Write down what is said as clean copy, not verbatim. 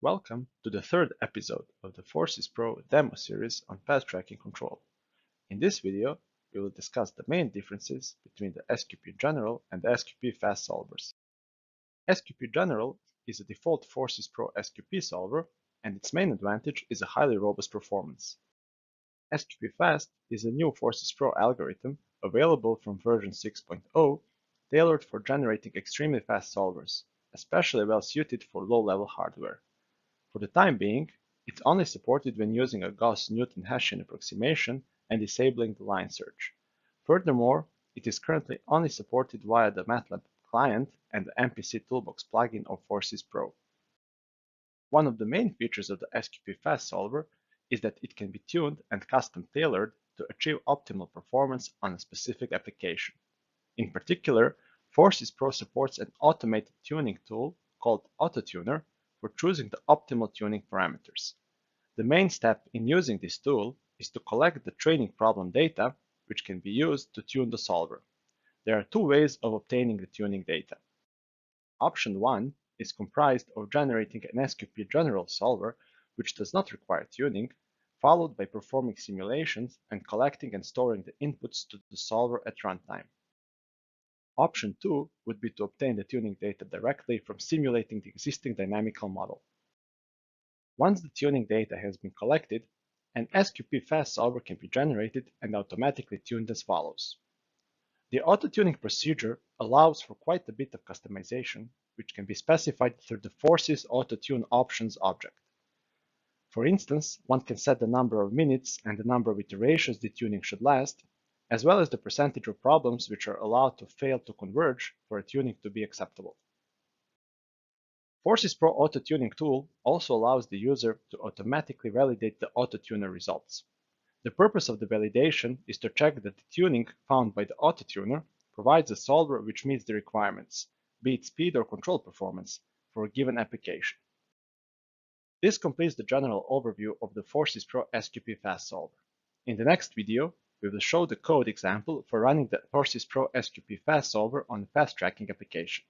Welcome to the third episode of the FORCEPRO demo series on fast tracking control. In this video, we will discuss the main differences between the SQP General and the SQP Fast solvers. SQP General is a default FORCEPRO SQP solver, and its main advantage is a highly robust performance. SQP Fast is a new FORCEPRO algorithm available from version 6.0, tailored for generating extremely fast solvers, especially well suited for low-level hardware. For the time being, it's only supported when using a Gauss-Newton Hessian approximation and disabling the line search. Furthermore, it is currently only supported via the MATLAB client and the MPC Toolbox plugin of FORCEPRO. One of the main features of the SQP Fast solver is that it can be tuned and custom tailored to achieve optimal performance on a specific application. In particular, FORCEPRO supports an automated tuning tool called AutoTuner for choosing the optimal tuning parameters. The main step in using this tool is to collect the training problem data, which can be used to tune the solver. There are two ways of obtaining the tuning data. Option 1 is comprised of generating an SQP general solver, which does not require tuning, followed by performing simulations and collecting and storing the inputs to the solver at runtime. Option 2 would be to obtain the tuning data directly from simulating the existing dynamical model. Once the tuning data has been collected, an SQP Fast solver can be generated and automatically tuned as follows. The auto-tuning procedure allows for quite a bit of customization, which can be specified through the Forces Auto-Tune Options object. For instance, one can set the number of minutes and the number of iterations the tuning should last, as well as the percentage of problems which are allowed to fail to converge for a tuning to be acceptable. FORCEPRO Auto-Tuning tool also allows the user to automatically validate the auto-tuner results. The purpose of the validation is to check that the tuning found by the auto-tuner provides a solver which meets the requirements, be it speed or control performance, for a given application. This completes the general overview of the FORCEPRO SQP Fast solver. In the next video, we will show the code example for running the FORCEPRO SQP Fast solver on a fast tracking application.